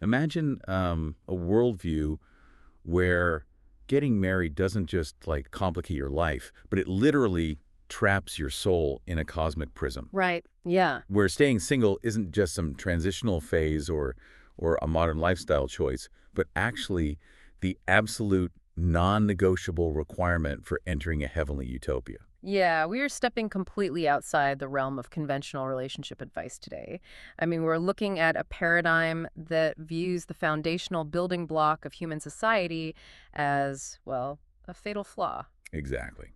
Imagine a worldview where getting married doesn't just like complicate your life, but it literally traps your soul in a cosmic prism. Right. Yeah. Where staying single isn't just some transitional phase or a modern lifestyle choice, but actually the absolute non-negotiable requirement for entering a heavenly utopia. Yeah, we are stepping completely outside the realm of conventional relationship advice today. I mean, we're looking at a paradigm that views the foundational building block of human society as, well, a fatal flaw. Exactly.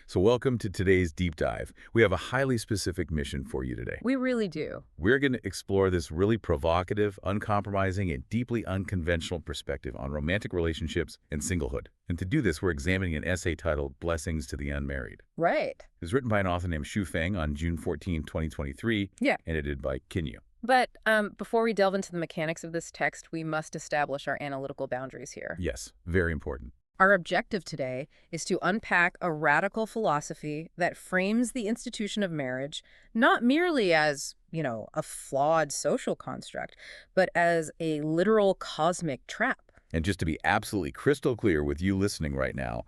So welcome to today's deep dive. We have a highly specific mission for you today. We really do. We're going to explore this really provocative, uncompromising, and deeply unconventional perspective on romantic relationships and singlehood. And to do this, we're examining an essay titled Blessings to the Unmarried. Right. It was written by an author named Xu Feng on June 14, 2023, Yeah. and edited by Kinyu. But before we delve into the mechanics of this text, we must establish our analytical boundaries here. Yes, very important. Our objective today is to unpack a radical philosophy that frames the institution of marriage not merely as, a flawed social construct, but as a literal cosmic trap. And just to be absolutely crystal clear with you listening right now,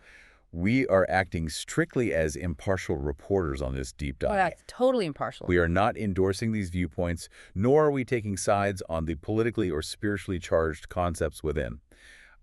we are acting strictly as impartial reporters on this deep Oh, dive. that's totally impartial. We are not endorsing these viewpoints, nor are we taking sides on the politically or spiritually charged concepts within.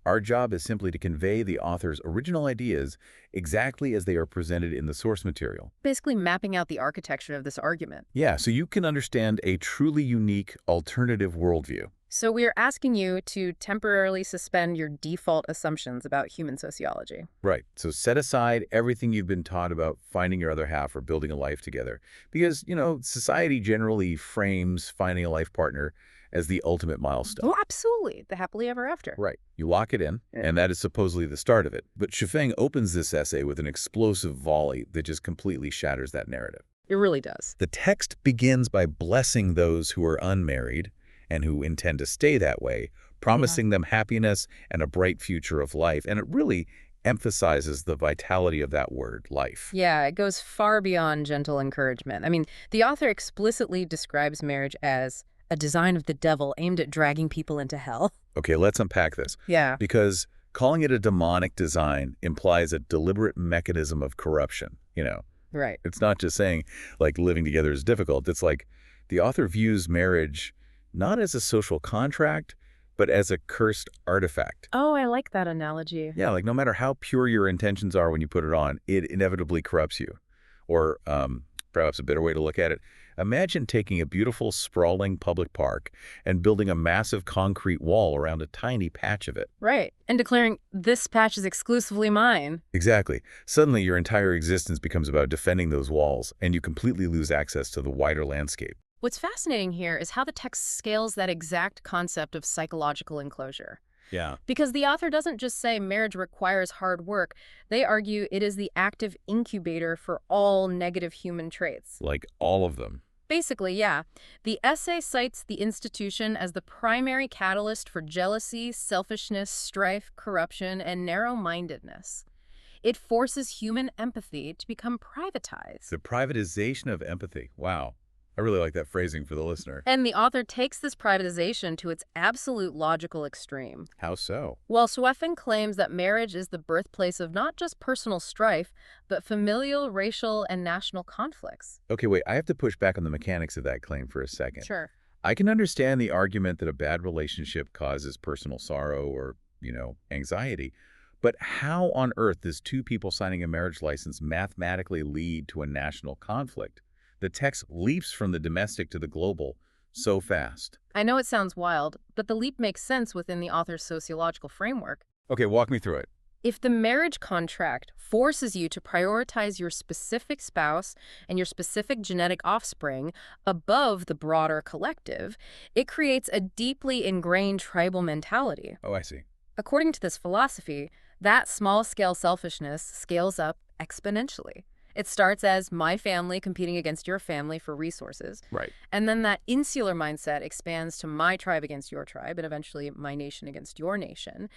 Our job is simply to convey the author's original ideas exactly as they are presented in the source material. Basically mapping out the architecture of this argument. Yeah, so you can understand a truly unique alternative worldview. So we are asking you to temporarily suspend your default assumptions about human sociology. Right. So set aside everything you've been taught about finding your other half or building a life together. Because, society generally frames finding a life partner as the ultimate milestone. Oh, absolutely. The happily ever after. Right. You lock it in, and that is supposedly the start of it. But Shifeng opens this essay with an explosive volley that just completely shatters that narrative. It really does. The text begins by blessing those who are unmarried and who intend to stay that way, promising them happiness and a bright future of life. And it really emphasizes the vitality of that word, life. Yeah, it goes far beyond gentle encouragement. I mean, the author explicitly describes marriage as a design of the devil aimed at dragging people into hell. Okay, let's unpack this. Yeah. Because calling it a demonic design implies a deliberate mechanism of corruption, Right. It's not just saying, like, living together is difficult. It's like the author views marriage not as a social contract, but as a cursed artifact. Oh, I like that analogy. Yeah, like no matter how pure your intentions are when you put it on, it inevitably corrupts you. Or perhaps a better way to look at it, imagine taking a beautiful, sprawling public park and building a massive concrete wall around a tiny patch of it. Right. And declaring, this patch is exclusively mine. Exactly. Suddenly, your entire existence becomes about defending those walls, and you completely lose access to the wider landscape. What's fascinating here is how the text scales that exact concept of psychological enclosure. Yeah. Because the author doesn't just say marriage requires hard work. They argue it is the active incubator for all negative human traits. Like all of them. Basically, yeah. The essay cites the institution as the primary catalyst for jealousy, selfishness, strife, corruption, and narrow-mindedness. It forces human empathy to become privatized. The privatization of empathy. Wow. I really like that phrasing for the listener. And the author takes this privatization to its absolute logical extreme. How so? While Sweffen claims that marriage is the birthplace of not just personal strife, but familial, racial, and national conflicts. Okay, wait, I have to push back on the mechanics of that claim for a second. Sure. I can understand the argument that a bad relationship causes personal sorrow or, anxiety. But how on earth does two people signing a marriage license mathematically lead to a national conflict? The text leaps from the domestic to the global so fast. I know it sounds wild, but the leap makes sense within the author's sociological framework. Okay, walk me through it. If the marriage contract forces you to prioritize your specific spouse and your specific genetic offspring above the broader collective, it creates a deeply ingrained tribal mentality. Oh, I see. According to this philosophy, that small-scale selfishness scales up exponentially. It starts as my family competing against your family for resources. Right. And then that insular mindset expands to my tribe against your tribe and eventually my nation against your nation.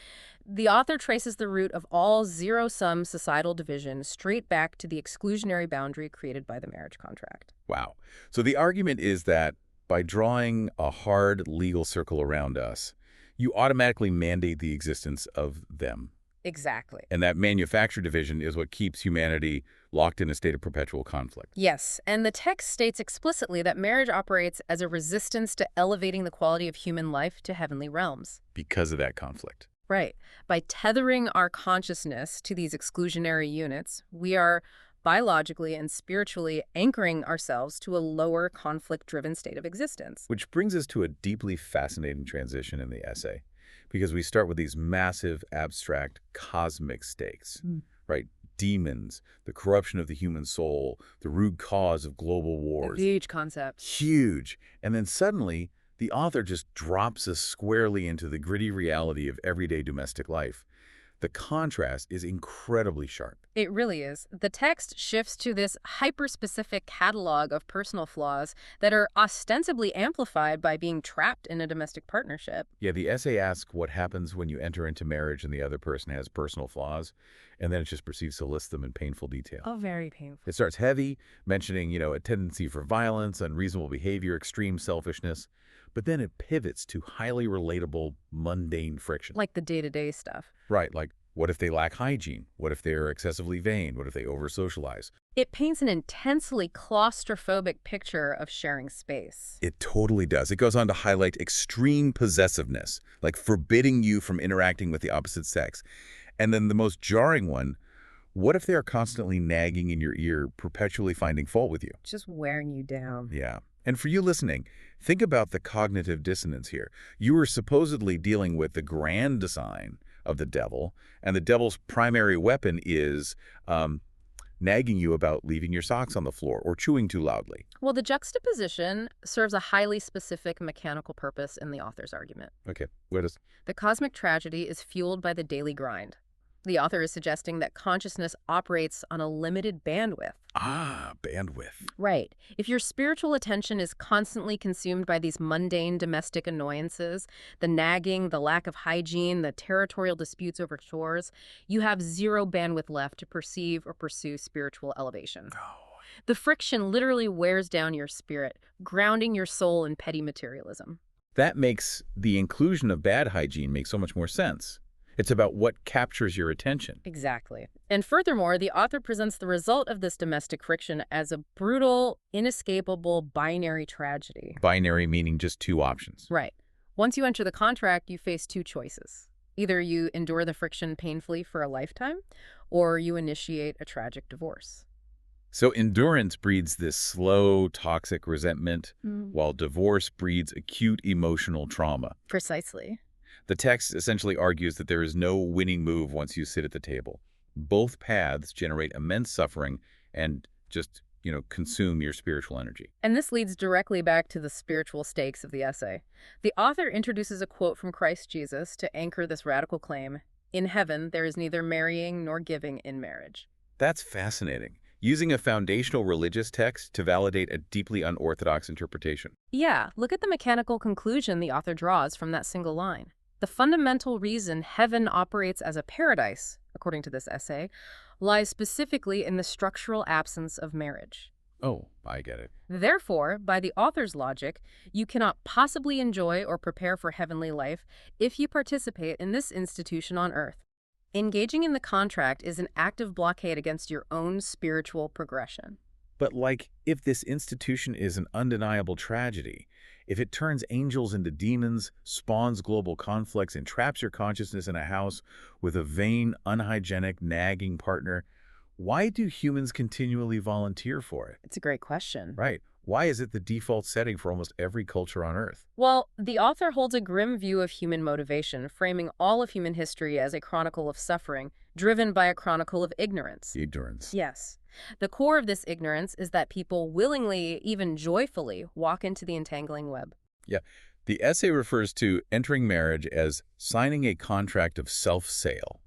The author traces the root of all zero-sum societal division straight back to the exclusionary boundary created by the marriage contract. Wow. So the argument is that by drawing a hard legal circle around us, You automatically mandate the existence of them. Exactly. And that manufacture division is what keeps humanity locked in a state of perpetual conflict. Yes, and the text states explicitly that marriage operates as a resistance to elevating the quality of human life to heavenly realms. Because of that conflict. Right. By tethering our consciousness to these exclusionary units, we are biologically and spiritually anchoring ourselves to a lower conflict-driven state of existence. Which brings us to a deeply fascinating transition in the essay, because we start with these massive, abstract, cosmic stakes, right? Demons, the corruption of the human soul, the root cause of global wars. Huge concept. Huge. And then suddenly, the author just drops us squarely into the gritty reality of everyday domestic life. The contrast is incredibly sharp. It really is. The text shifts to this hyper-specific catalog of personal flaws that are ostensibly amplified by being trapped in a domestic partnership. Yeah, the essay asks what happens when you enter into marriage and the other person has personal flaws, and then it just proceeds to list them in painful detail. Oh, very painful. It starts heavy, mentioning, a tendency for violence, unreasonable behavior, extreme selfishness, but then it pivots to highly relatable, mundane friction. Like the day-to-day stuff. Right, like what if they lack hygiene? What if they're excessively vain? What if they over-socialize? It paints an intensely claustrophobic picture of sharing space. It totally does. It goes on to highlight extreme possessiveness, like forbidding you from interacting with the opposite sex. And then the most jarring one, what if they are constantly nagging in your ear, perpetually finding fault with you? Just wearing you down. Yeah. And for you listening, think about the cognitive dissonance here. You are supposedly dealing with the grand design of the devil, and the devil's primary weapon is nagging you about leaving your socks on the floor or chewing too loudly. Well, the juxtaposition serves a highly specific mechanical purpose in the author's argument. Okay, where does... The cosmic tragedy is fueled by the daily grind. The author is suggesting that consciousness operates on a limited bandwidth. Ah, bandwidth. Right. If your spiritual attention is constantly consumed by these mundane domestic annoyances, the nagging, the lack of hygiene, the territorial disputes over chores, you have zero bandwidth left to perceive or pursue spiritual elevation. Oh. The friction literally wears down your spirit, grounding your soul in petty materialism. That makes the inclusion of bad hygiene make so much more sense. It's about what captures your attention. Exactly. And furthermore, the author presents the result of this domestic friction as a brutal, inescapable binary tragedy. Binary meaning just two options. Right. Once you enter the contract, you face two choices. Either you endure the friction painfully for a lifetime, or you initiate a tragic divorce. So endurance breeds this slow, toxic resentment, while divorce breeds acute emotional trauma. Precisely. The text essentially argues that there is no winning move once you sit at the table. Both paths generate immense suffering and just, consume your spiritual energy. And this leads directly back to the spiritual stakes of the essay. The author introduces a quote from Christ Jesus to anchor this radical claim: "In heaven, there is neither marrying nor giving in marriage." That's fascinating. Using a foundational religious text to validate a deeply unorthodox interpretation. Yeah, look at the mechanical conclusion the author draws from that single line. The fundamental reason heaven operates as a paradise, according to this essay, lies specifically in the structural absence of marriage. Oh, I get it. Therefore, by the author's logic, you cannot possibly enjoy or prepare for heavenly life if you participate in this institution on earth. Engaging in the contract is an active blockade against your own spiritual progression. But if this institution is an undeniable tragedy, if it turns angels into demons, spawns global conflicts, and traps your consciousness in a house with a vain, unhygienic, nagging partner, why do humans continually volunteer for it? It's a great question. Right. Why is it the default setting for almost every culture on Earth? Well, the author holds a grim view of human motivation, framing all of human history as a chronicle of suffering, driven by a chronicle of ignorance. Ignorance. Yes. The core of this ignorance is that people willingly, even joyfully, walk into the entangling web. Yeah. The essay refers to entering marriage as signing a contract of self-sale,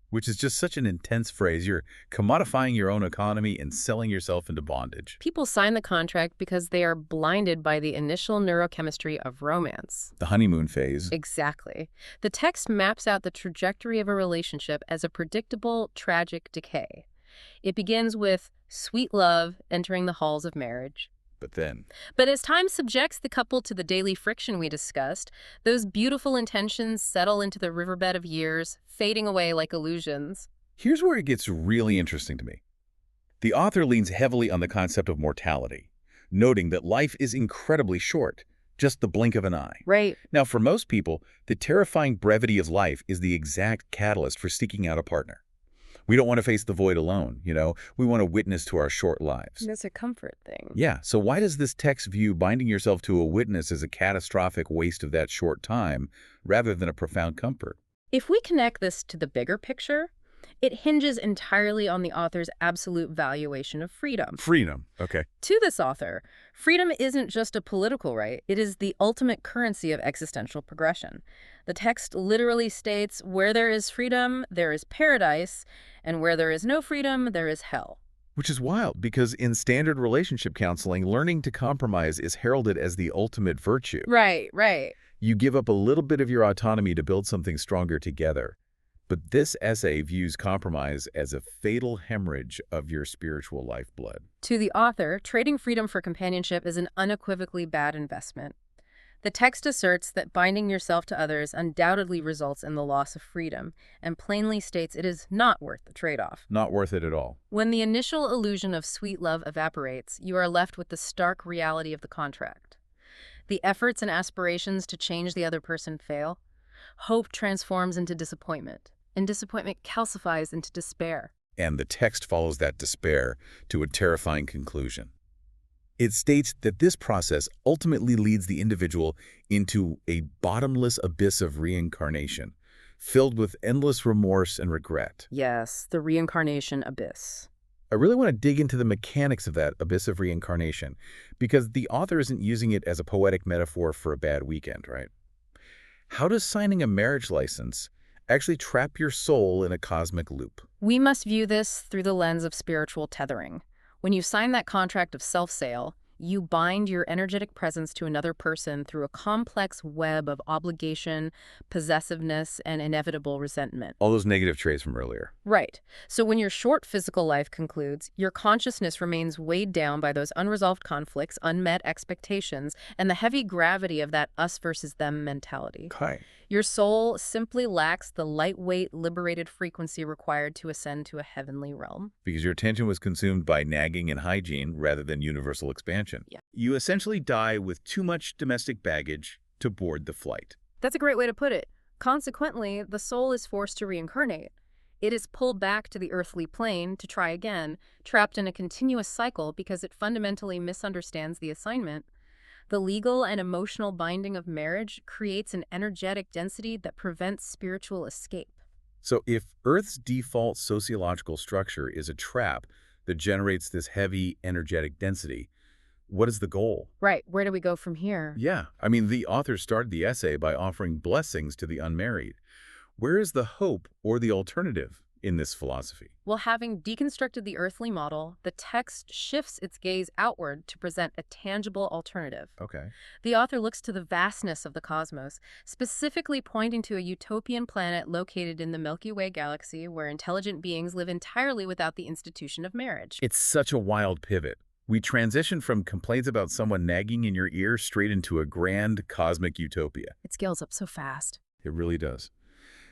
which is just such an intense phrase. You're commodifying your own economy and selling yourself into bondage. People sign the contract because they are blinded by the initial neurochemistry of romance. The honeymoon phase. Exactly. The text maps out the trajectory of a relationship as a predictable, tragic decay. It begins with sweet love entering the halls of marriage, But as time subjects the couple to the daily friction we discussed, those beautiful intentions settle into the riverbed of years, fading away like illusions. Here's where it gets really interesting to me. The author leans heavily on the concept of mortality, noting that life is incredibly short, just the blink of an eye. Right. Now, for most people, the terrifying brevity of life is the exact catalyst for seeking out a partner. We don't want to face the void alone, We want to witness to our short lives. That's a comfort thing. Yeah, so why does this text view binding yourself to a witness as a catastrophic waste of that short time rather than a profound comfort? If we connect this to the bigger picture, it hinges entirely on the author's absolute valuation of freedom. Freedom, okay. To this author, freedom isn't just a political right, it is the ultimate currency of existential progression. The text literally states, where there is freedom, there is paradise, and where there is no freedom, there is hell. Which is wild, because in standard relationship counseling, learning to compromise is heralded as the ultimate virtue. Right, right. You give up a little bit of your autonomy to build something stronger together. But this essay views compromise as a fatal hemorrhage of your spiritual lifeblood. To the author, trading freedom for companionship is an unequivocally bad investment. The text asserts that binding yourself to others undoubtedly results in the loss of freedom, and plainly states it is not worth the trade-off. Not worth it at all. When the initial illusion of sweet love evaporates, you are left with the stark reality of the contract. The efforts and aspirations to change the other person fail. Hope transforms into disappointment, and disappointment calcifies into despair. And the text follows that despair to a terrifying conclusion. It states that this process ultimately leads the individual into a bottomless abyss of reincarnation, filled with endless remorse and regret. Yes, the reincarnation abyss. I really want to dig into the mechanics of that abyss of reincarnation, because the author isn't using it as a poetic metaphor for a bad weekend, right? How does signing a marriage license actually trap your soul in a cosmic loop? We must view this through the lens of spiritual tethering. When you sign that contract of self-sale, you bind your energetic presence to another person through a complex web of obligation, possessiveness, and inevitable resentment. All those negative traits from earlier. Right. So when your short physical life concludes, your consciousness remains weighed down by those unresolved conflicts, unmet expectations, and the heavy gravity of that us versus them mentality. Okay. Your soul simply lacks the lightweight, liberated frequency required to ascend to a heavenly realm. Because your attention was consumed by nagging and hygiene rather than universal expansion. Yeah. You essentially die with too much domestic baggage to board the flight. That's a great way to put it. Consequently, the soul is forced to reincarnate. It is pulled back to the earthly plane to try again, trapped in a continuous cycle because it fundamentally misunderstands the assignment. The legal and emotional binding of marriage creates an energetic density that prevents spiritual escape. So if Earth's default sociological structure is a trap that generates this heavy energetic density, what is the goal? Right. Where do we go from here? Yeah. I mean, the author started the essay by offering blessings to the unmarried. Where is the hope or the alternative in this philosophy? Well, having deconstructed the earthly model, the text shifts its gaze outward to present a tangible alternative. Okay. The author looks to the vastness of the cosmos, specifically pointing to a utopian planet located in the Milky Way galaxy where intelligent beings live entirely without the institution of marriage. It's such a wild pivot. We transition from complaints about someone nagging in your ear straight into a grand cosmic utopia. It scales up so fast. It really does.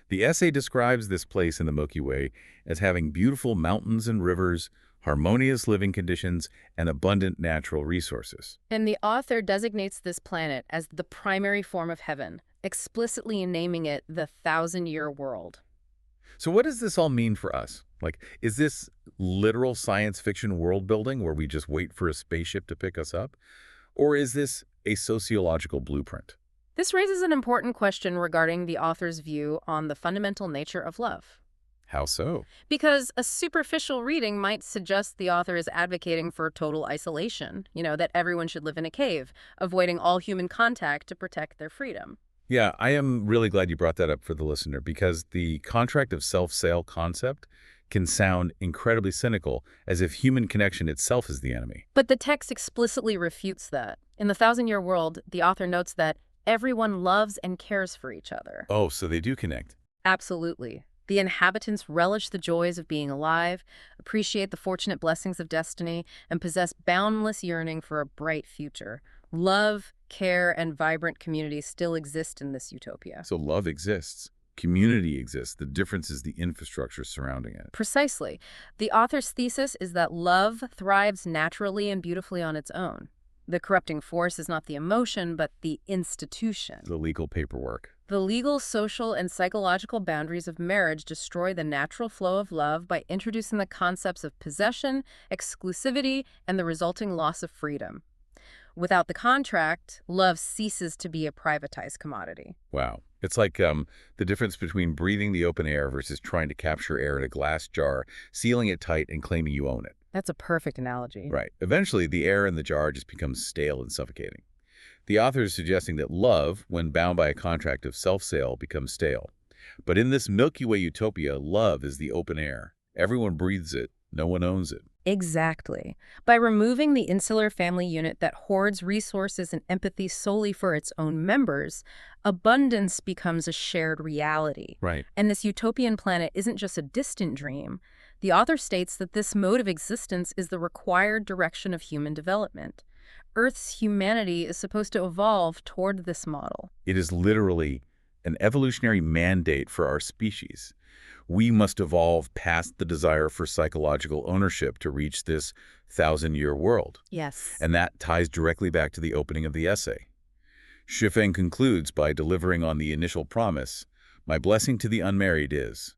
The essay describes this place in the Milky Way as having beautiful mountains and rivers, harmonious living conditions, and abundant natural resources. And the author designates this planet as the primary form of heaven, explicitly naming it the 1,000-year world. So what does this all mean for us? Like, is this literal science fiction world building where we just wait for a spaceship to pick us up? Or is this a sociological blueprint? This raises an important question regarding the author's view on the fundamental nature of love. How so? Because a superficial reading might suggest the author is advocating for total isolation, that everyone should live in a cave, avoiding all human contact to protect their freedom. Yeah, I am really glad you brought that up for the listener, because the contract of self-sale concept can sound incredibly cynical, as if human connection itself is the enemy. But the text explicitly refutes that. In the 1,000-year world, the author notes that everyone loves and cares for each other. Oh, so they do connect. Absolutely. The inhabitants relish the joys of being alive, appreciate the fortunate blessings of destiny, and possess boundless yearning for a bright future. Love, care, and vibrant communities still exist in this utopia. So love exists. Community exists. The difference is the infrastructure surrounding it. Precisely. The author's thesis is that love thrives naturally and beautifully on its own. The corrupting force is not the emotion, but the institution. The legal paperwork. The legal, social, and psychological boundaries of marriage destroy the natural flow of love by introducing the concepts of possession, exclusivity, and the resulting loss of freedom. Without the contract, love ceases to be a privatized commodity. Wow. It's like the difference between breathing the open air versus trying to capture air in a glass jar, sealing it tight, and claiming you own it. That's a perfect analogy. Right. Eventually, the air in the jar just becomes stale and suffocating. The author is suggesting that love, when bound by a contract of self-sale, becomes stale. But in this Milky Way utopia, love is the open air. Everyone breathes it. No one owns it. Exactly. By removing the insular family unit that hoards resources and empathy solely for its own members, abundance becomes a shared reality. Right. And this utopian planet isn't just a distant dream. The author states that this mode of existence is the required direction of human development. Earth's humanity is supposed to evolve toward this model. It is literally an evolutionary mandate for our species. We must evolve past the desire for psychological ownership to reach this 1,000-year world. Yes. And that ties directly back to the opening of the essay. Shifeng concludes by delivering on the initial promise, "My blessing to the unmarried is,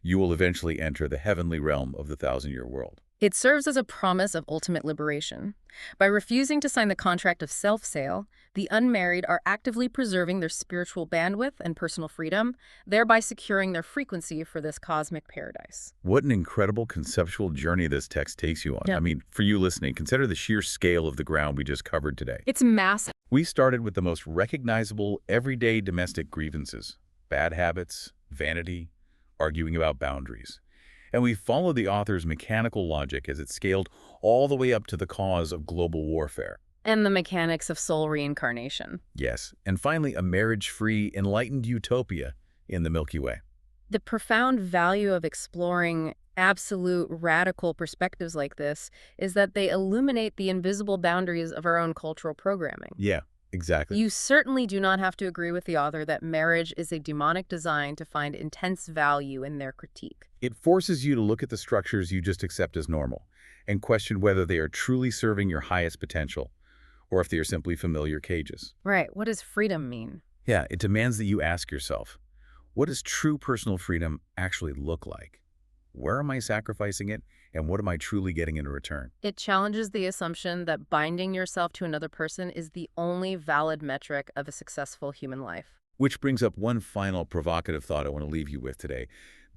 you will eventually enter the heavenly realm of the 1,000-year world." It serves as a promise of ultimate liberation. By refusing to sign the contract of self-sale, the unmarried are actively preserving their spiritual bandwidth and personal freedom, thereby securing their frequency for this cosmic paradise. What an incredible conceptual journey this text takes you on. Yeah. I mean, for you listening, consider the sheer scale of the ground we just covered today. It's massive. We started with the most recognizable, everyday domestic grievances, bad habits, vanity, arguing about boundaries. And we followed the author's mechanical logic as it scaled all the way up to the cause of global warfare. And the mechanics of soul reincarnation. Yes, and finally a marriage-free, enlightened utopia in the Milky Way. The profound value of exploring absolute radical perspectives like this is that they illuminate the invisible boundaries of our own cultural programming. Yeah, exactly. You certainly do not have to agree with the author that marriage is a demonic design to find intense value in their critique. It forces you to look at the structures you just accept as normal and question whether they are truly serving your highest potential or if they are simply familiar cages. Right. What does freedom mean? Yeah, it demands that you ask yourself, what does true personal freedom actually look like? Where am I sacrificing it, and what am I truly getting in return? It challenges the assumption that binding yourself to another person is the only valid metric of a successful human life. Which brings up one final provocative thought I want to leave you with today.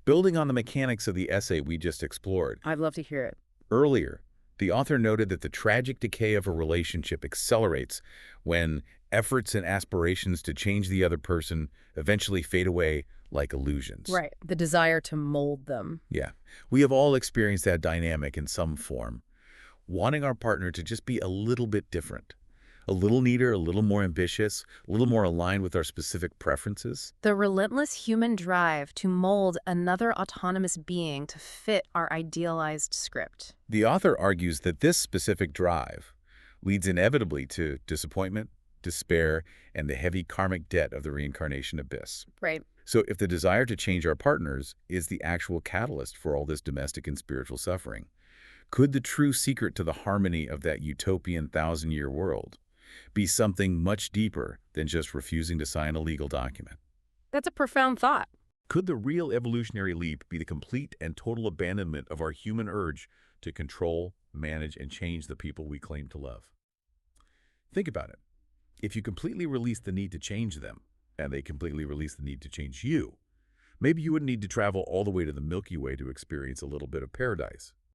Building on the mechanics of the essay we just explored, I'd love to hear it. earlier, the author noted that the tragic decay of a relationship accelerates when efforts and aspirations to change the other person eventually fade away like illusions. Right. The desire to mold them. Yeah. We have all experienced that dynamic in some form, wanting our partner to just be a little bit different, a little neater, a little more ambitious, a little more aligned with our specific preferences. The relentless human drive to mold another autonomous being to fit our idealized script. The author argues that this specific drive leads inevitably to disappointment, despair, and the heavy karmic debt of the reincarnation abyss. Right. So if the desire to change our partners is the actual catalyst for all this domestic and spiritual suffering, could the true secret to the harmony of that utopian 1,000-year world be something much deeper than just refusing to sign a legal document? That's a profound thought. Could the real evolutionary leap be the complete and total abandonment of our human urge to control, manage, and change the people we claim to love? Think about it. If you completely release the need to change them, and they completely release the need to change you, maybe you wouldn't need to travel all the way to the Milky Way to experience a little bit of paradise.